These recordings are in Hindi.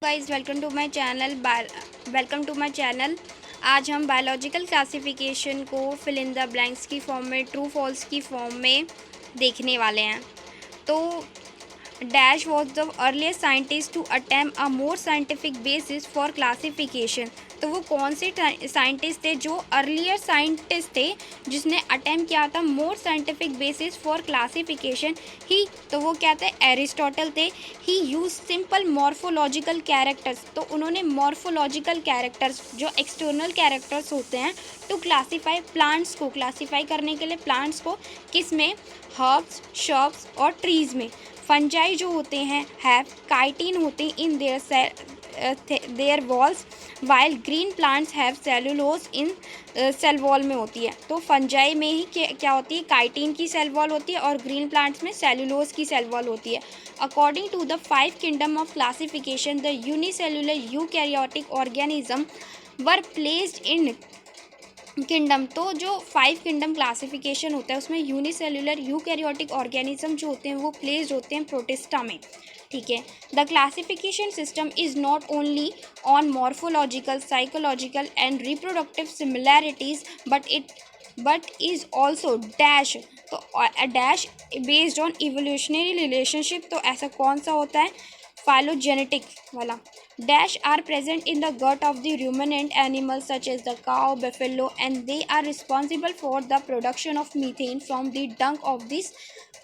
Guys welcome to my channel. आज हम बायोलॉजिकल क्लासिफिकेशन को फिल इन द ब्लैंक्स की फॉर्म में, ट्रू फॉल्स की फॉर्म में देखने वाले हैं। तो dash was the earliest scientist to attempt a more scientific basis for classification. तो वो कौन से साइंटिस्ट थे जो अर्लियर साइंटिस्ट थे जिसने अटेम्प्ट किया था more scientific basis for classification he? तो वो क्या थे? एरिस्टोटल थे। He use simple morphological characters. तो उन्होंने मॉर्फोलॉजिकल कैरेक्टर्स जो एक्सटर्नल कैरेक्टर्स होते हैं टू क्लासीफाई प्लांट्स को, क्लासीफाई करने के लिए प्लांट्स को, किस में? हर्ब्स, शर्ब्स और ट्रीज़ में। फंजाई जो होते हैं हैव काइटिन होते हैं in their walls, while green plants have cellulose in cell wall में होती है। तो फंजाई में ही क्या होती है? काइटिन की सेल वॉल होती है और ग्रीन प्लांट्स में सेलुलोज की सेल वॉल होती है। According to the 5 kingdom of classification, the unicellular eukaryotic organism were placed in kingdom. तो जो 5 किंगडम क्लासिफिकेशन होता है उसमें यूनिसेलुलर यूकैरियोटिक ऑर्गेनिज्म जो होते हैं वो प्लेस्ड होते हैं प्रोटिस्टा में। ठीक है। The classification system is not only on morphological, psychological and reproductive similarities but is also dash. तो dash based on evolutionary relationship. तो ऐसा कौन सा होता है? फाइलोजेनेटिक वाला। Dash are present in the gut of the ruminant animals such as the cow, buffalo, and they are responsible for the production of methane from the dung of these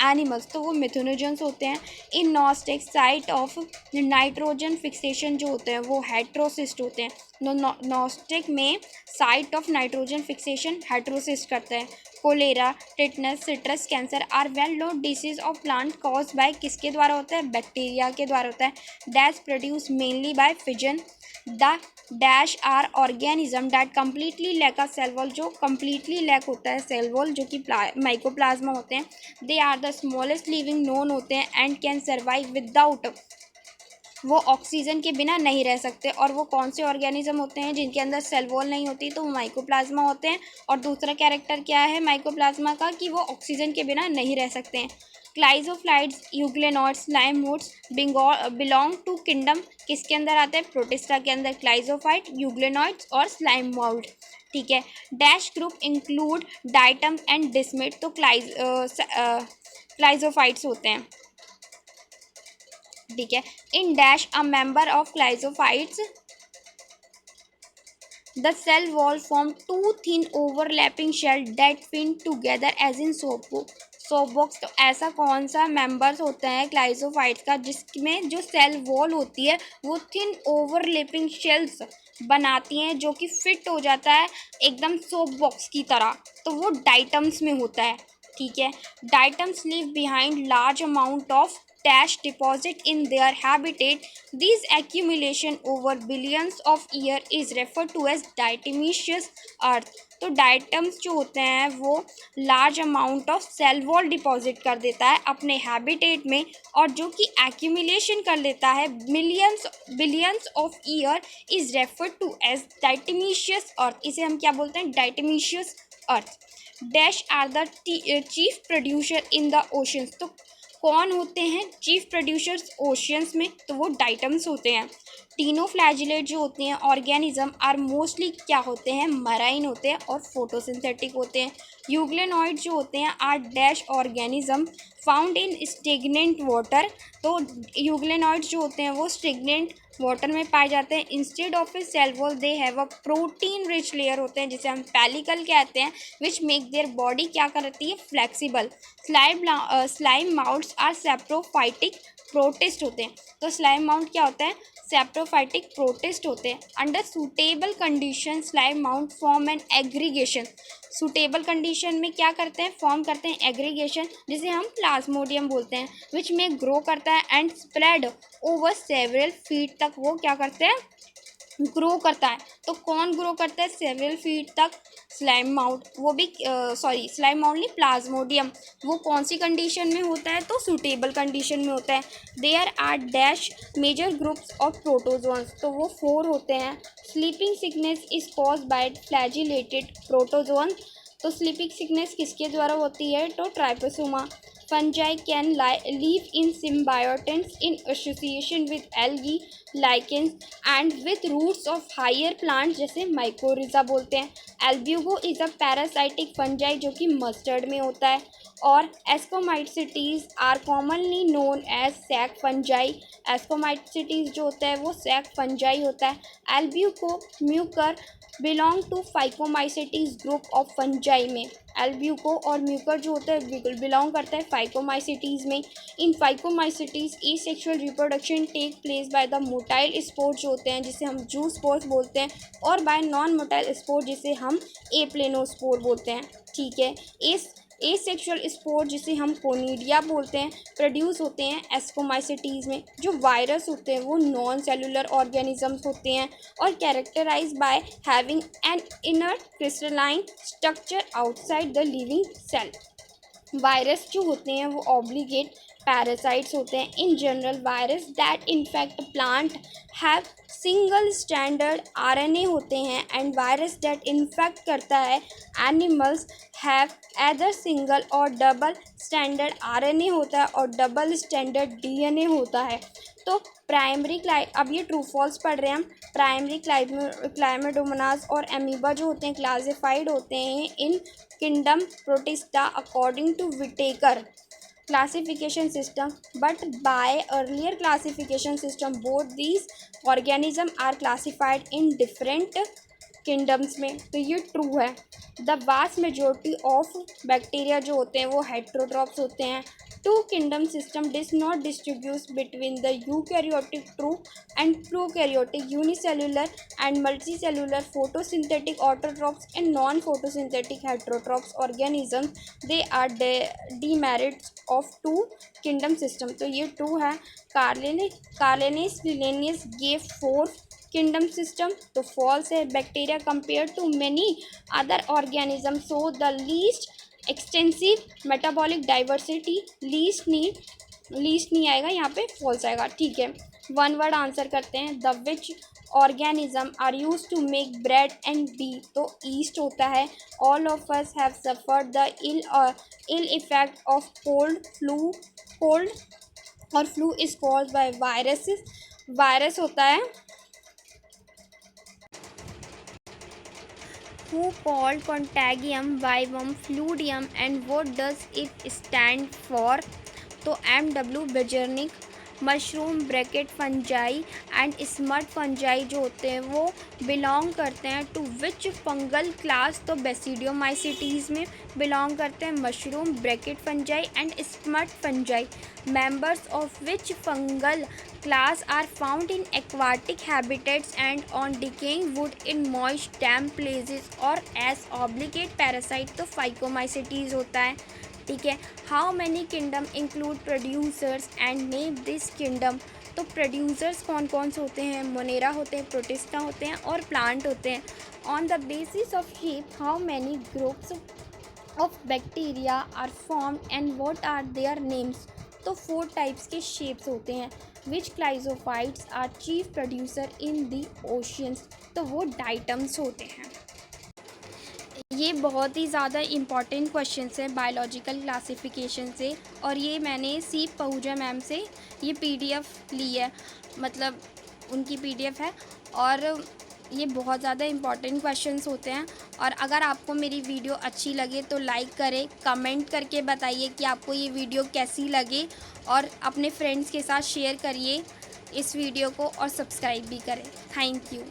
animals। तो वो मिथेनोजेंस होते हैं। In Nostoc site of nitrogen fixation जो होते हैं वो हेट्रोसिस्ट होते हैं। नॉस्टिक में site of nitrogen fixation heterocyst करता है। Cholera, tetanus, citrus canker are well known disease of plant cause by किसके द्वारा होता है? बैक्टीरिया के द्वारा होता है। Dash produce mainly by fission. The dash are organism that completely lack a cell wall. जो कम्प्लीटली लैक होता है सेल वॉल जो कि माइकोप्लाज्मा होते हैं। They are the smallest living known होते हैं एंड कैन सर्वाइव विदाउट, वो ऑक्सीजन के बिना नहीं रह सकते। और वो कौन से ऑर्गेनिज्म होते हैं जिनके अंदर सेल वॉल नहीं होती? तो वो माइकोप्लाज्मा होते हैं। और दूसरा कैरेक्टर क्या है माइकोप्लाज्मा का? कि वो ऑक्सीजन के बिना नहीं रह सकते हैं। क्लाइजोफ्लाइड्स, यूग्लेनॉइड्स, स्लाइमोड्स बिलोंग टू किंगडम किसके अंदर आते हैं? प्रोटिस्टा के अंदर। क्लाइजोफाइट, यूग्लेनॉइड्स और स्लाइमोड। ठीक है। Dash group include diatom and desmid. तो क्लाइजोफाइट्स होते हैं। ठीक है। In dash a member of chrysophytes the cell wall form two thin overlapping shell that fit together as in soap box. तो ऐसा कौन सा मेंबर्स होता है क्लाइजोफाइट्स का जिसमें जो सेल वॉल होती है वो थिन ओवरलैपिंग शेल्स बनाती हैं जो कि फिट हो जाता है एकदम सोप बॉक्स की तरह। तो वो डाइटम्स में होता है। ठीक है। Diatoms leave behind large amount of dash deposit in their habitat. This accumulation over billions of years is referred to as diatomaceous earth। तो डाइटम्स जो होते हैं वो large amount of cell wall deposit कर देता है अपने हैबिटेट में और जो कि एक्यूमुलेशन कर लेता है billions of year is referred to as diatomaceous earth. इसे हम क्या बोलते हैं? Diatomaceous earth. Dash are the chief producer in the oceans. तो कौन होते हैं चीफ प्रोड्यूसर्स ओशियंस में? तो वो डाइटम्स होते हैं। टीनोफ्लैजिलेट जो होते हैं ऑर्गेनिज्म आर मोस्टली क्या होते हैं? मराइन होते हैं और फोटोसिंथेटिक होते हैं। यूग्लेनॉइड जो होते हैं are dash organism found in stagnant water. तो यूग्लेनॉइड्स जो होते हैं वो स्टेगनेंट वाटर में पाए जाते हैं। Instead of a cell wall they have a protein rich layer होते हैं जिसे हम पेलिकल कहते हैं विच मेक देयर बॉडी क्या करती है? Flexible. Slime mounts are saprophytic protist होते हैं। तो स्लाइम माउंट क्या होता है? सेप्रोफाइटिक प्रोटिस्ट होते हैं। Under suitable condition slime mount form an aggregation. Suitable condition में क्या करते हैं? फॉर्म करते हैं एग्रीगेशन जिसे हम प्लाज्मोडियम बोलते हैं विच में ग्रो करता है and spread over several feet तक वो क्या करते हैं? ग्रो करता है। तो कौन ग्रो करता है सेवरल फीट तक? Slime mount. वो भी स्लाइम माउंट नहीं, प्लाज्मोडियम। वो कौन सी कंडीशन में होता है? तो सूटेबल कंडीशन में होता है। There are dash major groups of protozoans. तो वो 4 होते हैं। Sleeping sickness is cause by flagellated protozoan. तो स्लीपिंग सिकनेस किसके द्वारा होती है? तो ट्राइपोसोमा। fungi can live in symbiotes in association with algae, lichens and with roots of higher plants जैसे mycorrhiza बोलते हैं। Albugo is a parasitic fungi जो कि मस्टर्ड में होता है। और ascomycetes are commonly known as sac fungi. Ascomycetes जो होता है वो सैक फंजाई होता है। Albugo Mucor belong to phycomycetes group of fungi में। एल्ब्यूको और म्यूकर जो होता है बिलोंग करता है फाइकोमाइसिटीज में। In phycomycetes asexual reproduction take place by the motile spore जो होते हैं जिसे हम जू स्पोर्स बोलते हैं, और बाय नॉन मोटाइल स्पोर जिसे हम एप्लेनोस्पोर बोलते हैं। ठीक है, इस एसेक्सुअल स्पोर जिसे हम कोनिडिया बोलते हैं प्रोड्यूस होते हैं एस्कोमाइसिटीज़ में। जो वायरस होते हैं वो नॉन सेलुलर ऑर्गेनिजम्स होते हैं और characterize by having an inner crystalline structure outside the living cell. Virus जो होते हैं वो ऑब्लिगेट पैरासाइट्स होते हैं। In general virus that infect plant have single standard RNA होते हैं, एंड वायरस दैट इन्फेक्ट करता है एनिमल्स हैव एदर सिंगल और डबल स्टैंडर्ड आरएनए होता है और डबल स्टैंडर्ड डीएनए होता है। तो प्राइमरी अब ये ट्रू फॉल्स पढ़ रहे हैं हम। प्राइमरी क्लाइमेडोमोनास और एमीबा जो होते हैं क्लासिफाइड होते हैं in kingdom Protista according to Whittaker classification system, but by earlier classification system both these organism are classified in different kingdoms में। तो ये ट्रू है। The vast majority of bacteria जो होते हैं वो हेट्रोट्रॉप्स होते हैं। Two kingdom system did not distribute between the eukaryotic true and prokaryotic unicellular and multicellular photosynthetic autotrophs and non photosynthetic heterotrophs organisms. They are demerits of two kingdom system. तो ये ट्रू है। Carolus Linnaeus gave 4 kingdom system. तो फॉल्स है। Bacteria compare to many other organism so the least extensive metabolic diversity. Least नहीं आएगा यहाँ पे, फॉल्स आएगा। ठीक है, वन वर्ड आंसर करते हैं। The which organism are use to make bread and be. तो ईस्ट होता है। All of us have suffered the ill effect of cold और flu is caused by viruses. Virus होता है who called contagium vivum fluidium, and what does it stand for? तो MW Beijerinck. Mushroom bracket fungi and smut fungi जो होते हैं वो बिलोंग करते हैं टू विच फंगल क्लास? तो बेसिडियोमाइसिटीज़ में बिलोंग करते हैं mushroom bracket fungi and smut fungi. Members of which fungal class are found in aquatic habitats and on decaying wood in moist damp places or as obligate parasite। तो फाइकोमाइसिटीज़ होता है। ठीक है, how many kingdom include producers and name this kingdom. तो प्रोड्यूसर्स कौन कौन से होते हैं? मोनेरा होते हैं, प्रोटिस्टा होते हैं और प्लांट होते हैं। On the basis of shape how many groups of bacteria are formed and what are their names. तो 4 टाइप्स के शेप्स होते हैं। Which chrysophytes are chief producer in the oceans. तो वो डाइटम्स होते हैं। ये बहुत ही ज़्यादा इम्पॉर्टेंट क्वेश्चंस हैं बायोलॉजिकल क्लासिफिकेशन से, और ये मैंने सी पहूजा मैम से ये PDF ली है, मतलब उनकी PDF है, और ये बहुत ज़्यादा इम्पॉर्टेंट क्वेश्चंस होते हैं। और अगर आपको मेरी वीडियो अच्छी लगे तो लाइक करें, कमेंट करके बताइए कि आपको ये वीडियो कैसी लगे, और अपने फ्रेंड्स के साथ शेयर करिए इस वीडियो को, और सब्सक्राइब भी करें। Thank you.